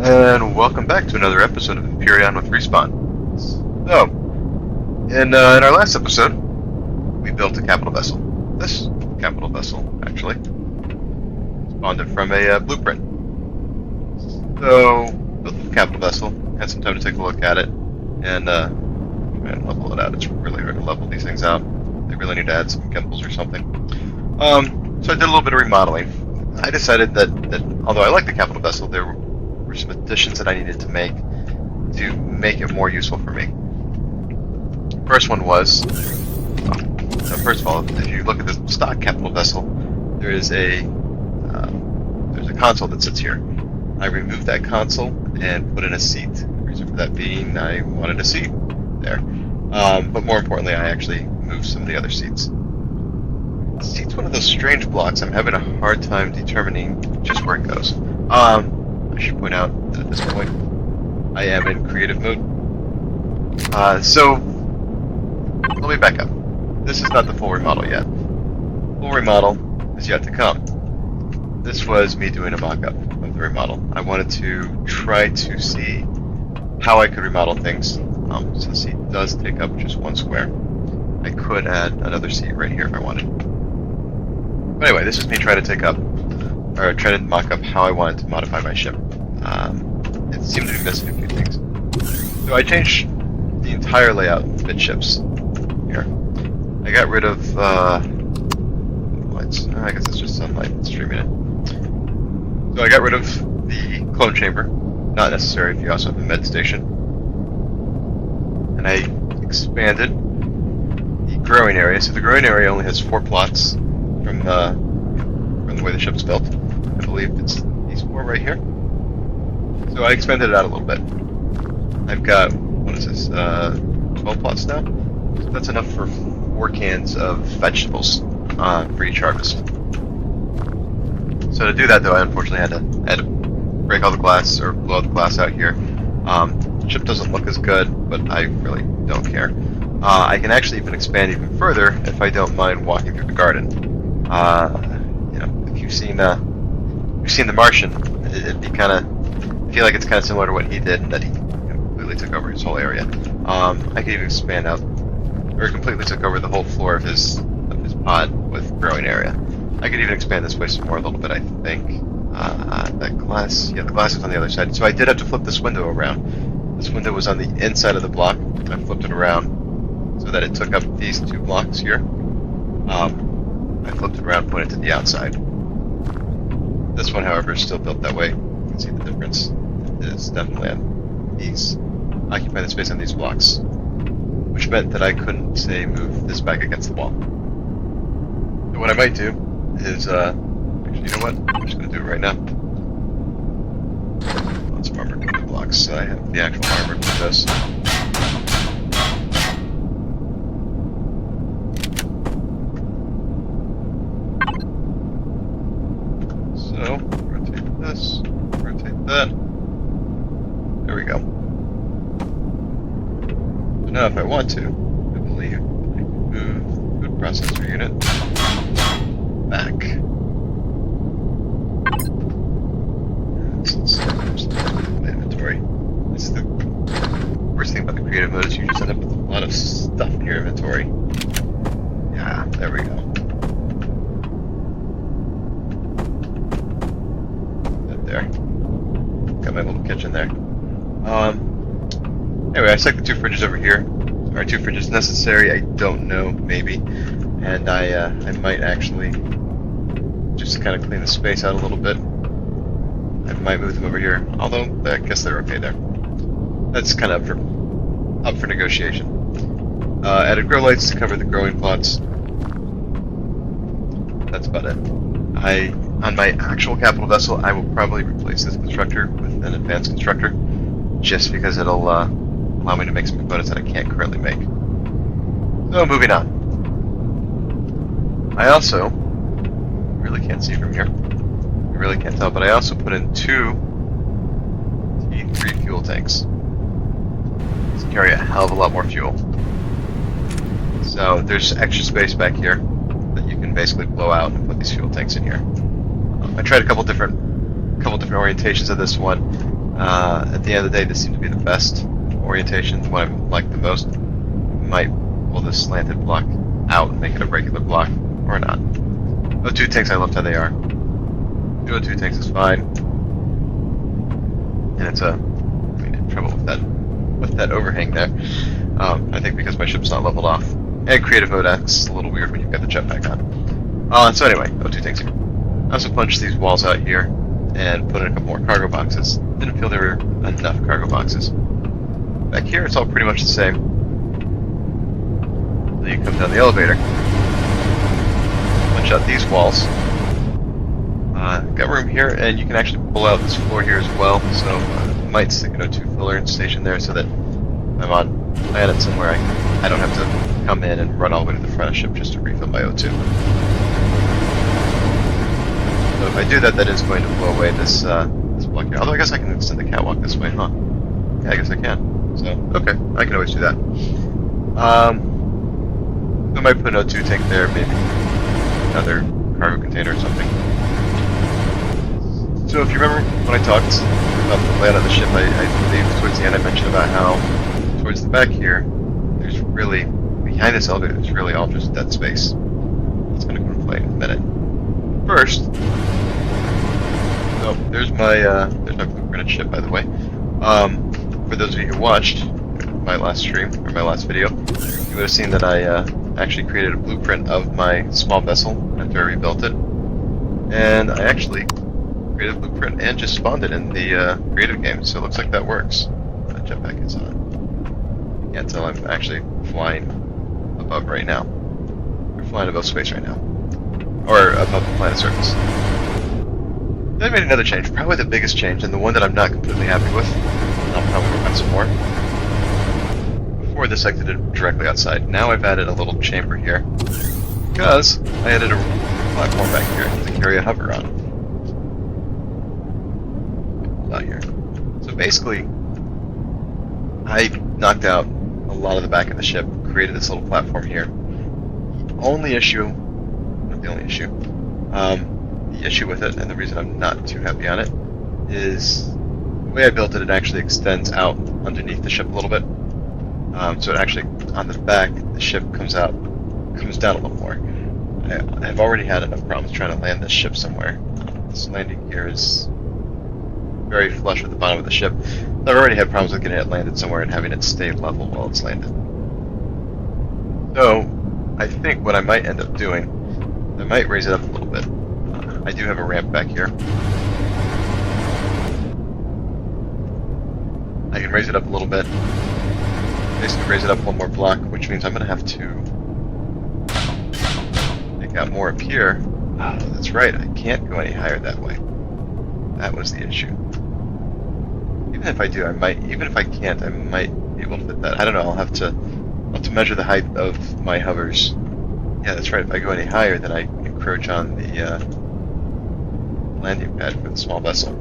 And welcome back to another episode of Empyrion with Respawn. So, in our last episode, we built a capital vessel. This capital vessel, actually, spawned it from a blueprint. So, built the capital vessel, had some time to take a look at it, and level it out. It's really hard to level these things out. They really need to add some chemicals or something. So I did a little bit of remodeling. I decided that although I like the capital vessel, there were some additions that I needed to make it more useful for me. First one was, so first of all, if you look at the stock capital vessel, there's a console that sits here. I removed that console and put in a seat. The reason for that being I wanted a seat there. But more importantly, I actually moved some of the other seats. The seat's one of those strange blocks. I'm having a hard time determining just where it goes. I should point out that at this point, I am in creative mode. So, let me back up. This is not the full remodel yet. Full remodel is yet to come. This was me doing a mock-up of the remodel. I wanted to try to see how I could remodel things. So the seat does take up just one square. I could add another seat right here if I wanted. But anyway, this is me trying to mock up how I wanted to modify my ship. It seemed to be missing a few things. So I changed the entire layout midships here. I got rid of lights. I guess it's just sunlight streaming in. So I got rid of the clone chamber. Not necessary if you also have a med station. And I expanded the growing area. So the growing area only has 4 plots from the way the ship's built. I believe it's these 4 right here. So I expanded it out a little bit. I've got, what is this, 12 plots now? So that's enough for 4 cans of vegetables for each harvest. So to do that, though, I unfortunately had to break all the glass, or blow the glass out here. The ship doesn't look as good, but I really don't care. I can actually even expand even further if I don't mind walking through the garden. If you've seen The Martian, it'd be kind of, I feel like it's kind of similar to what he did, in that he completely took over his whole area. I could even expand out, or completely took over the whole floor of his pod with growing area. I could even expand this way some more a little bit, I think. That glass, the glass is on the other side. So I did have to flip this window around. This window was on the inside of the block. I flipped it around so that it took up these 2 blocks here. I flipped it around, put it to the outside. This one, however, is still built that way. You can see the difference. It is definitely on these, occupy the space on these blocks, which meant that I couldn't, say, move this back against the wall. So what I might do is, actually, you know what? I'm just going to do it right now. On some armored blocks, so I have the actual armor for this. So, rotate this, rotate that. There we go. So now if I want to, I believe I can move the food processor unit back. Let's my inventory. This is the worst thing about the creative mode is you just end up with a lot of stuff in your inventory. Yeah, there we go. There. Got my little kitchen there. Anyway, I stuck the 2 fridges over here. Are 2 fridges necessary? I don't know, maybe. And I might actually just kind of clean the space out a little bit. I might move them over here, although I guess they're okay there. That's kind of up for negotiation. Added grow lights to cover the growing plots. That's about it. On my actual capital vessel, I will probably replace this constructor with an advanced constructor. just because it'll allow me to make some components that I can't currently make. So moving on. I also really can't see from here. You really can't tell, but I also put in 2 T3 fuel tanks. These carry a hell of a lot more fuel. So there's extra space back here that you can basically blow out and put these fuel tanks in here. I tried a couple different orientations of this one. At the end of the day, this seemed to be the best orientation, the one I liked the most. Might pull this slanted block out and make it a regular block, or not. O2 tanks, I loved how they are. 2 O2 tanks is fine. And it's in trouble with that overhang there. I think because my ship's not leveled off. And creative mode acts a little weird when you've got the jetpack on. So anyway, O2 tanks here. I also punched these walls out here and put in a couple more cargo boxes. Didn't feel there were enough cargo boxes. Back here, it's all pretty much the same. Then you come down the elevator, punch out these walls. Got room here, and you can actually pull out this floor here as well. So I might stick an O2 filler station there so that I'm on planet somewhere I don't have to come in and run all the way to the front of the ship just to refill my O2. So if I do that, that is going to blow away this block here. Although I guess I can extend the catwalk this way, huh? Yeah, I guess I can. So, okay, I can always do that. I might put an O2 tank there, maybe another cargo container or something. So if you remember when I talked about the layout of the ship, I believe towards the end I mentioned about how towards the back here, there's really, behind this elevator, there's really all just dead space. It's going to come into play in a minute. First, so there's my blueprinted ship, by the way. For those of you who watched my last stream, or my last video, you would have seen that I actually created a blueprint of my small vessel after I rebuilt it. And I actually created a blueprint and just spawned it in the creative game, so it looks like that works. That jetpack is on. You can't tell I'm actually flying above right now. We're flying above space right now. Or above the planet's surface. Then I made another change, probably the biggest change, and the one that I'm not completely happy with. I'll probably work on some more. Before this, I exited directly outside. Now I've added a little chamber here, because I added a platform back here to carry a hover on. Out here. So basically, I knocked out a lot of the back of the ship, created this little platform here. The only issue with it, and the reason I'm not too happy on it, is the way I built it, it actually extends out underneath the ship a little bit. So it actually, on the back, the ship comes down a little more. I've already had enough problems trying to land this ship somewhere. This landing gear is very flush with the bottom of the ship. I've already had problems with getting it landed somewhere and having it stay level while it's landed. So, I think what I might end up doing, I might raise it up a little bit. I do have a ramp back here. I can raise it up a little bit. Basically raise it up one more block, which means I'm going to have to take out more up here. Oh, that's right, I can't go any higher that way. That was the issue. Even if I do, even if I can't, I might be able to fit that. I don't know, I'll have to measure the height of my hovers. Yeah, that's right, if I go any higher, then I encroach on the landing pad for the small vessel.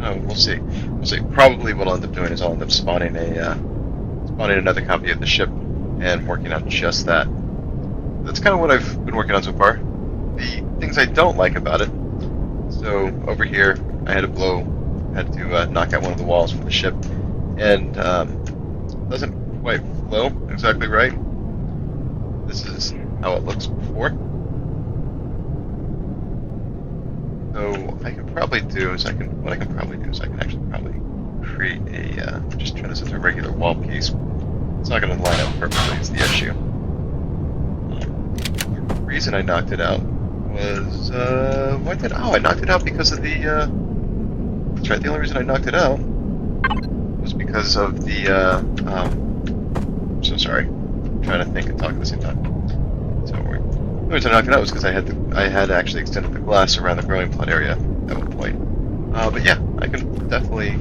Oh, we'll see. We'll see. Probably what I'll end up doing is I'll end up spawning another copy of the ship and working on just that. That's kind of what I've been working on so far. The things I don't like about it. So over here, I had to knock out one of the walls for the ship, and it doesn't quite flow exactly right. This is how it looks before. So what I can probably do is I can actually probably create a just turn this into a regular wall piece. It's not going to line up perfectly. Is the issue. The reason I knocked it out was I knocked it out because of the. That's right. The only reason I knocked it out was because of the. I'm so sorry. I'm trying to think and talk at the same time. So the reason I knocked it out was because I had actually extended the glass around the growing plot area at one point. But yeah, I can definitely...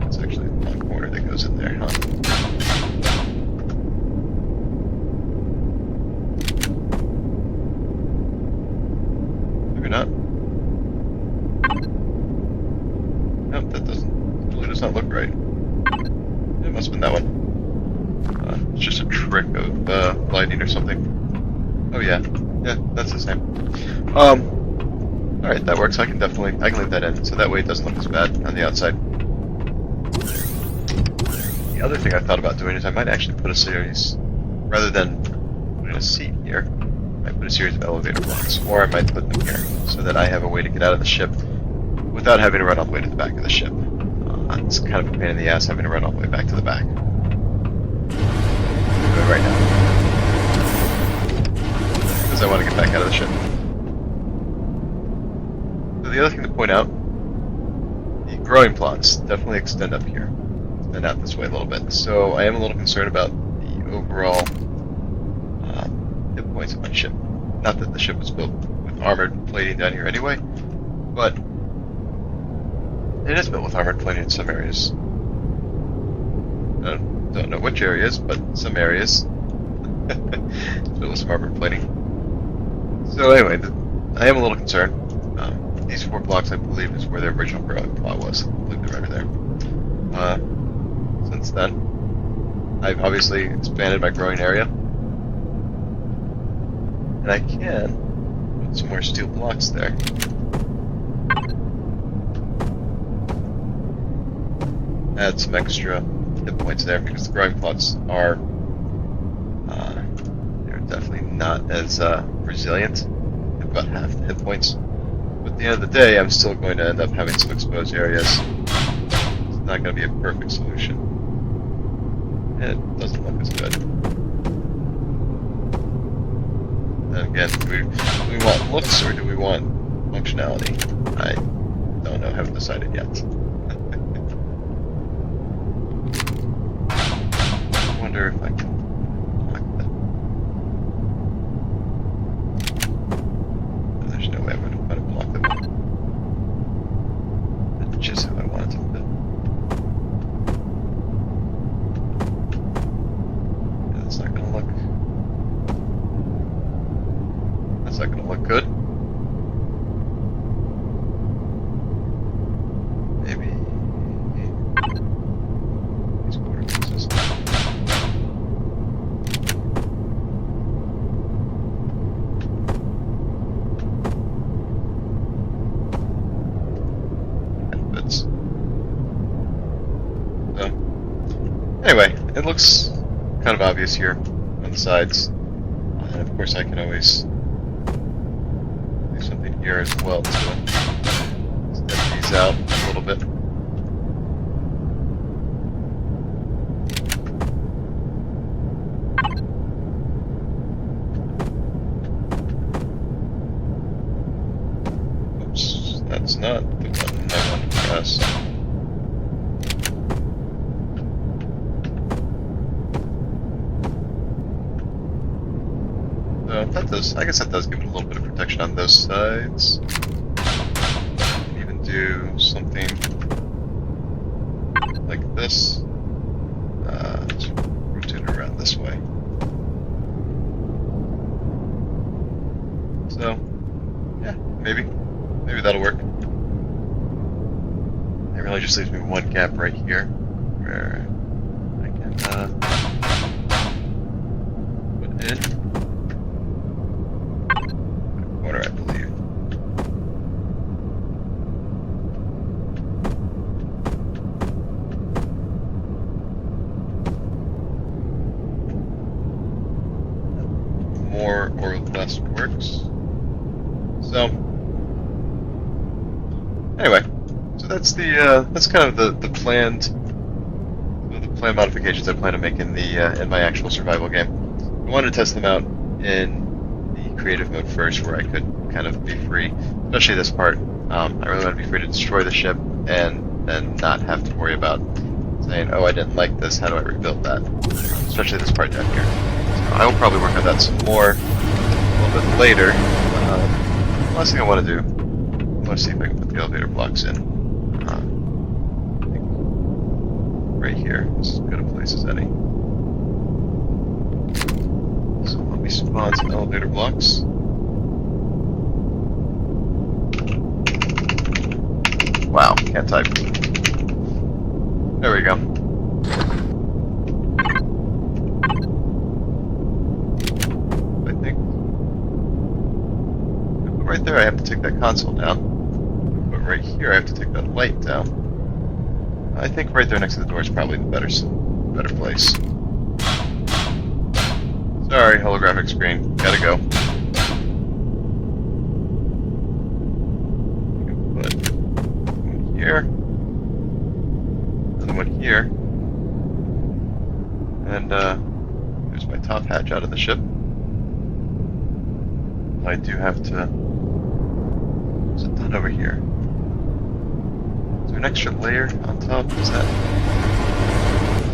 It's actually a long corner that goes in there, huh? Maybe not. Nope, that really does not look right. It must have been that one. It's just a trick of lighting or something. Oh yeah, yeah, that's the same. Alright, that works. I can leave that in, so that way it doesn't look as bad on the outside. The other thing I thought about doing is I might actually put a series, rather than putting a seat here, I might put a series of elevator blocks, or I might put them here, so that I have a way to get out of the ship without having to run all the way to the back of the ship. It's kind of a pain in the ass having to run all the way back to the back. Do it right now. Because I want to get back out of the ship. So the other thing to point out, the growing plots definitely extend up here. Extend out this way a little bit. So I am a little concerned about the overall hit points of my ship. Not that the ship was built with armored plating down here anyway, but it is built with armored plating in some areas. I don't know which areas, but some areas. It's built with some armored plating. So anyway, I am a little concerned. These 4 blocks, I believe, is where the original growing plot was. I believe they're right there. Since then, I've obviously expanded my growing area. And I can put some more steel blocks there. Add some extra hit points there, because the growing plots are they're definitely not as resilient. They've about half the hit points. But at the end of the day, I'm still going to end up having some exposed areas. It's not going to be a perfect solution. And it doesn't look as good. And again, do we want looks or do we want functionality? I don't know, haven't decided yet. I wonder if I can block that. There's no way I'm going to find a block that will fit just how I want it to fit. Yeah, that's not going to look... That's not going to look good. Maybe... these corner pieces. Anyway, it looks kind of obvious here on the sides. And of course I can always do something here as well to step these out a little bit. Oops, that's not the button I want to press. I guess that does give it a little bit of protection on those sides. Can even do something like this. Let's rotate it around this way. So, yeah, maybe that'll work. It really just leaves me one gap right here where I can put in. I believe. More or less works. So anyway, so that's that's kind of the planned modifications I plan to make in the in my actual survival game. I wanted to test them out in creative mode first, where I could kind of be free, especially this part. I really want to be free to destroy the ship and not have to worry about saying, oh, I didn't like this, how do I rebuild that? Especially this part down here. So I will probably work on that some more a little bit later. The last thing I want to do Let's see if I can put the elevator blocks in. I think right here is as good a place as any. So let me spawn some elevator blocks. Wow, can't type. There we go. I think. But right there I have to take that console down. But right here I have to take that light down. I think right there next to the door is probably the better place. Sorry, holographic screen. Gotta go. Put one here. Another one here. And there's my top hatch out of the ship. I do have to... What's it done over here? Is there an extra layer on top? Is that...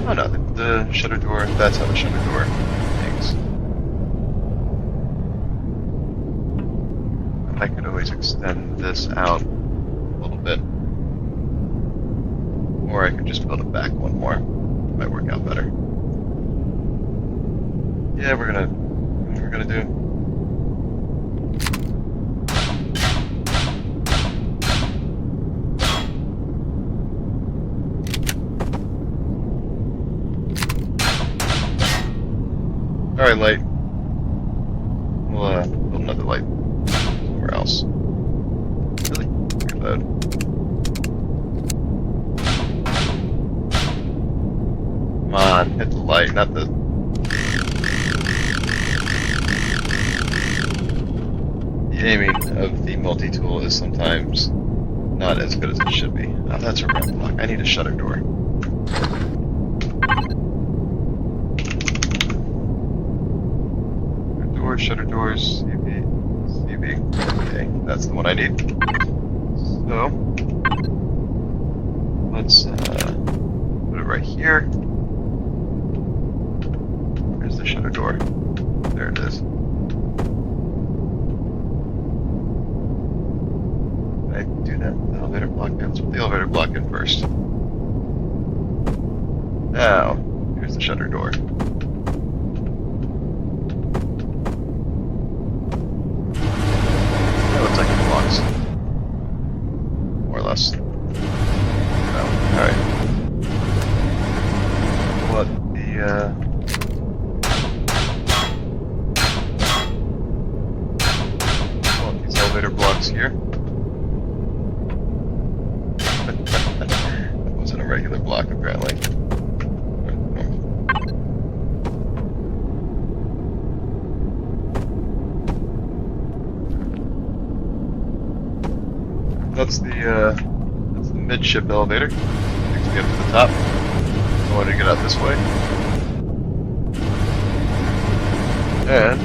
Oh no, the shutter door, that's how the shutter door hangs. I could always extend this out a little bit. Or I could just build it back one more. Might work out better. Yeah, we're gonna do. Alright, light. We'll build another light somewhere else. Really? Reload. Come on, hit the light, not the... The aiming of the multi-tool is sometimes not as good as it should be. Oh, that's a ramp block. I need a shutter door. Shutter doors, CV. Okay, that's the one I need. So, let's put it right here. Where's the shutter door? There it is. I do that with the elevator block. Let's put the elevator block in first. Now, here's the shutter door. More or less. No. Alright. What the, these elevator blocks here. That wasn't a regular block, apparently. That's the midship elevator. Takes me up to the top. I want to get out this way. And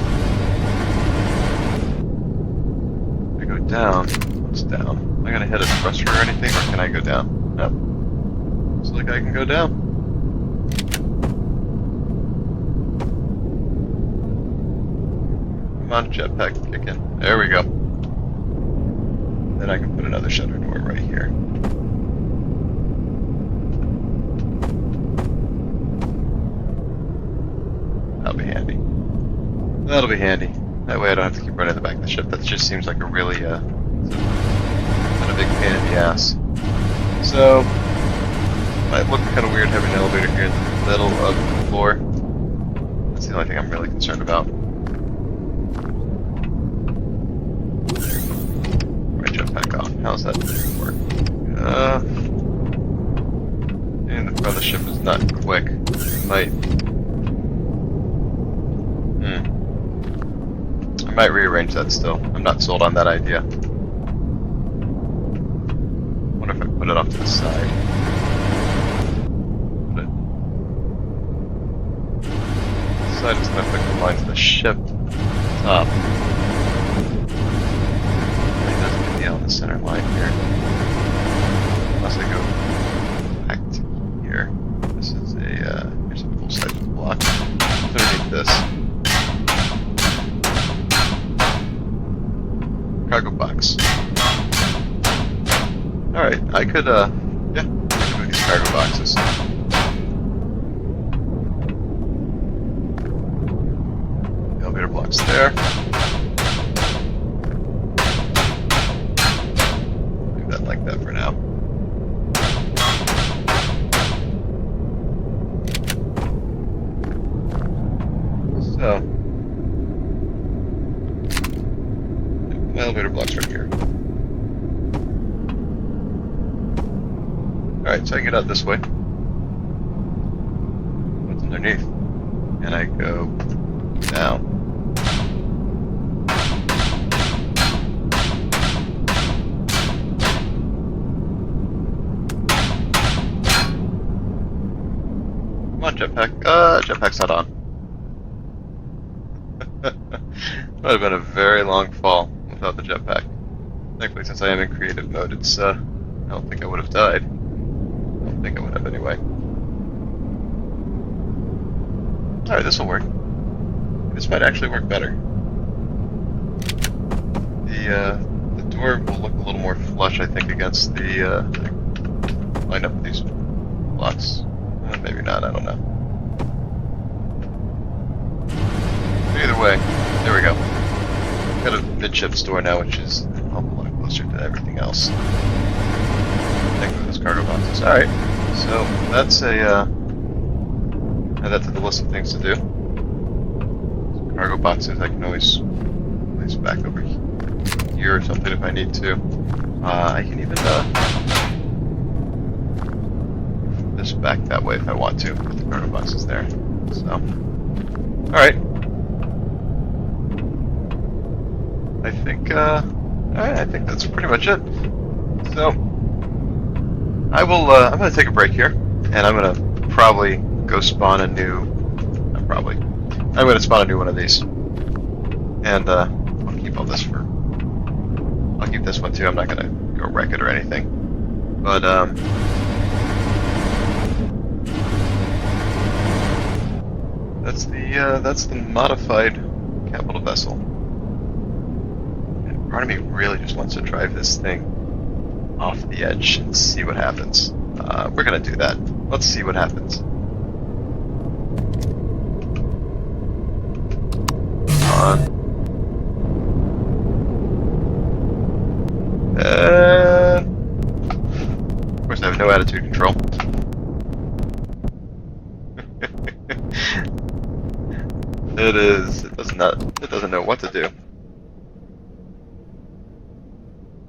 I go down. What's down? Am I gonna hit a thruster or anything, or can I go down? No. Looks like I can go down. Come on, jetpack, kick in. There we go. Then I can put another shutter door right here. That'll be handy. That'll be handy. That way I don't have to keep running the back of the ship. That just seems like a really, been a big pain in the ass. So, it might look kind of weird having an elevator here in the middle of the floor. That's the only thing I'm really concerned about. Back off. How's that work? Getting the front of the ship is not quick. I might rearrange that still. I'm not sold on that idea. Wonder if I put it off to the side. Put it. The side is going to affect the lines of the ship. Top. On the center line here. Unless I go back to here. This is a, here's a full size block. Underneath this. Cargo box. could, yeah, we could move these cargo boxes. Elevator blocks there. Leave that like that for now. So, elevator blocks right here. Alright, so I get out this way. What's underneath? And I go down. Come on, jetpack. Jetpack's not on. Would have been a very long fall without the jetpack. Thankfully, since I am in creative mode, it's, I don't think I would have died. I don't think I would have anyway. Alright, this will work. This might actually work better. The door will look a little more flush, I think, against the, line up these blocks. Maybe not, I don't know. Either way, there we go. Got a midships door now, which is a whole lot closer to everything else. Thankfully, those cargo boxes. Alright, so that's add that to the list of things to do. Cargo boxes, I can always place back over here or something if I need to. I can even this back that way if I want to. Put the cargo boxes there. So, alright. I think that's pretty much it. So, I will, I'm going to take a break here, and I'm going to probably go spawn a new, I'm going to spawn a new one of these. And, I'll keep all this I'll keep this one too, I'm not going to go wreck it or anything. But, that's the modified capital vessel. Part of me really just wants to drive this thing off the edge and see what happens. We're gonna do that. Let's see what happens. Come on. Of course I have no attitude control. It doesn't know what to do.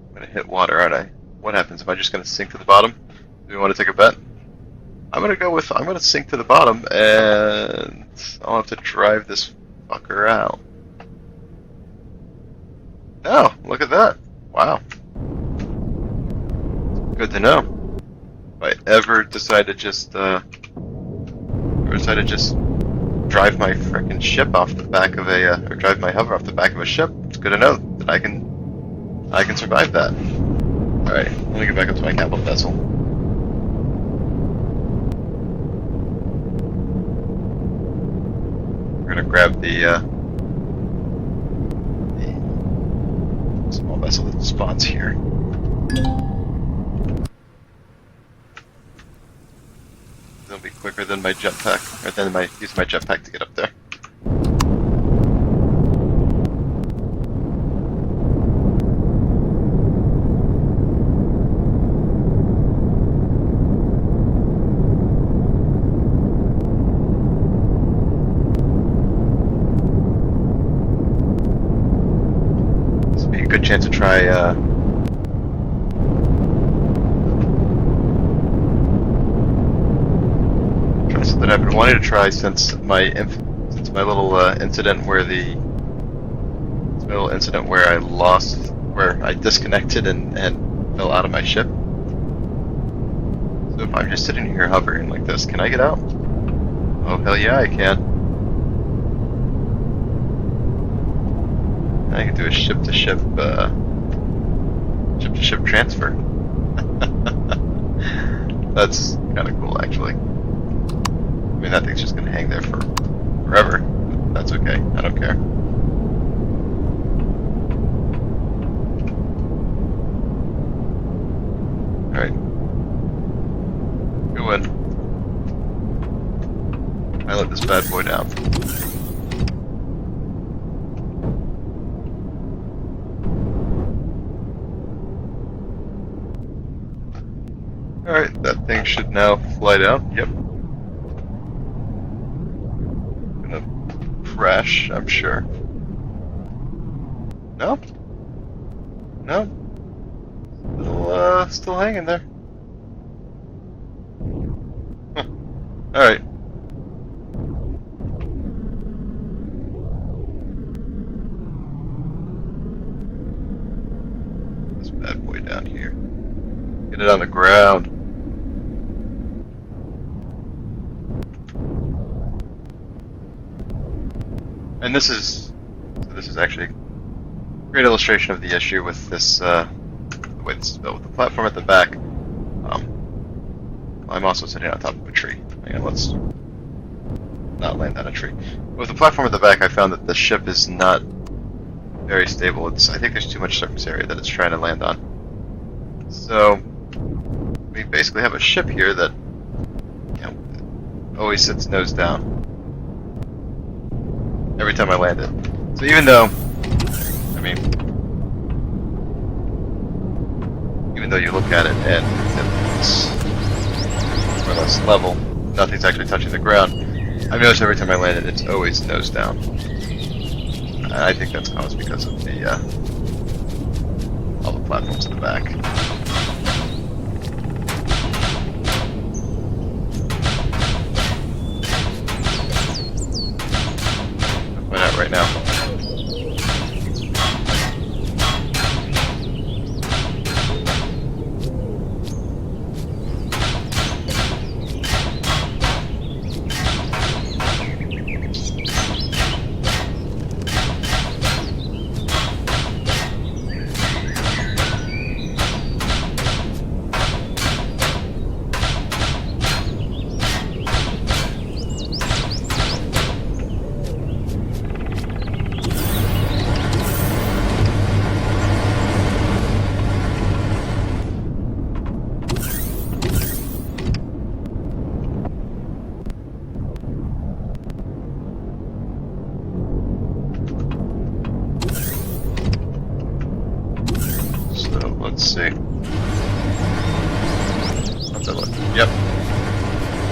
I'm gonna hit water, aren't I? What happens? Am I just gonna sink to the bottom? Do we want to take a bet? I'm gonna sink to the bottom, and I'll have to drive this fucker out. Oh, look at that! Wow. Good to know. If I ever decide to just drive my frickin' ship off the back of a, or drive my hover off the back of a ship, it's good to know that I can survive that. Alright, let me get back up to my capital vessel. We're gonna grab the small vessel that spawns here. It'll be quicker than my jetpack, or than using my jetpack to get up there. This would be a good chance to try something I've been wanting to try since my little incident where I disconnected and fell out of my ship. So if I'm just sitting here hovering like this, can I get out? Oh hell yeah, I can. I can do a ship-to-ship transfer. That's kind of cool, actually. I mean, that thing's just gonna hang there for forever. But that's okay. I don't care. Alright. doing? I let this bad boy down. Alright, that thing should now fly down. Yep. Gonna crash, I'm sure. No? No? Still hanging there. Huh. Alright. This bad boy down here. Get it on the ground. And this is actually a great illustration of the issue with this, the way this is built. With the platform at the back, I'm also sitting on top of a tree. Hang on, let's not land on a tree. With the platform at the back, I found that the ship is not very stable. I think there's too much surface area that it's trying to land on. So, we basically have a ship here that, always sits nose down every time I land it. So even though, even though you look at it and it's more or less level, nothing's actually touching the ground, I've noticed every time I land it, it's always nose down. And I think that's caused because of all the platforms in the back. I'll find out right now. Let's see. How's that look? Yep.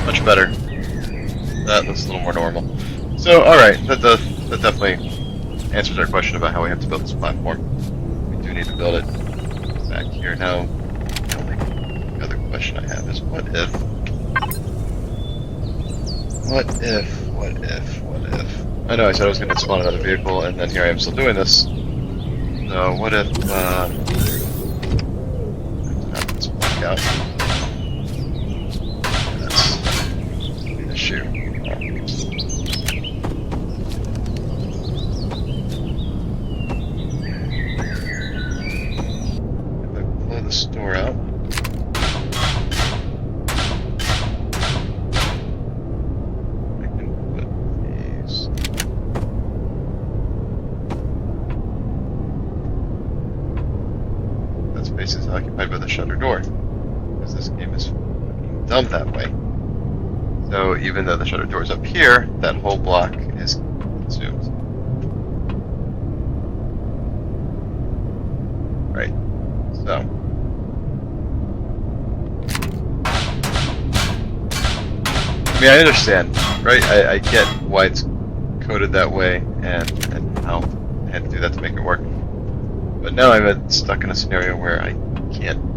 Much better. That looks a little more normal. So, alright, that definitely answers our question about how we have to build this platform. We do need to build it back here. Now, the only other question I have is what if? I know I said I was going to spawn another vehicle, and then here I am still doing this. So, what if, out. That's an issue. If I blow the store out, I can put these. That space is occupied by the shutter door. This game is dumb that way. So even though the shutter door is up here, that whole block is consumed. Right. So. I understand, right? I get why it's coded that way and how I had to do that to make it work. But now I'm stuck in a scenario where I can't.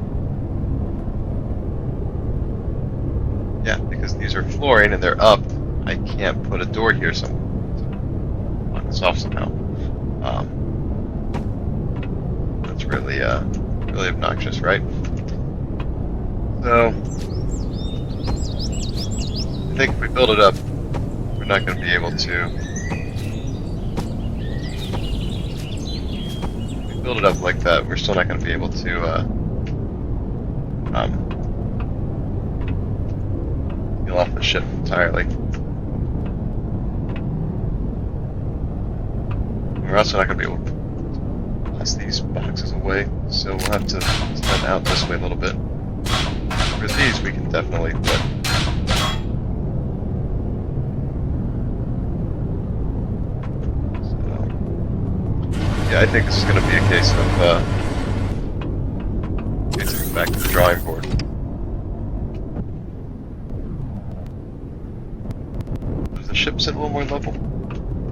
Yeah, because these are flooring and they're up, I can't put a door here so lock this off somehow. That's really really obnoxious, right? So I think if we build it up, we're not going to be able to. If we build it up like that, we're still not going to be able to off the ship entirely. We're also not going to be able to blast these boxes away, so we'll have to extend out this way a little bit. For these, we can definitely put Yeah, I think this is going to be a case of back to the drawing board. The ship's at a little more level.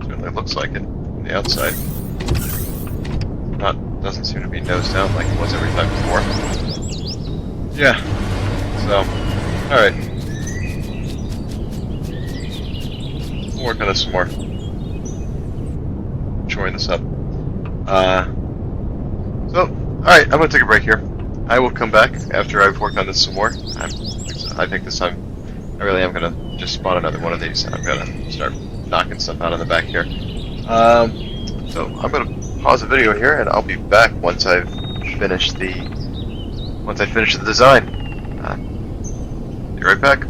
Certainly looks like it from the outside. Doesn't seem to be nose down like it was every time before. Yeah. So, alright. We'll work on this some more. Shoring this up. Alright, I'm gonna take a break here. I will come back after I've worked on this some more. I think this time I really am gonna just spawn another one of these, and I'm gonna start knocking stuff out on the back here. So I'm gonna pause the video here, and I'll be back once I've finished the design. Be right back.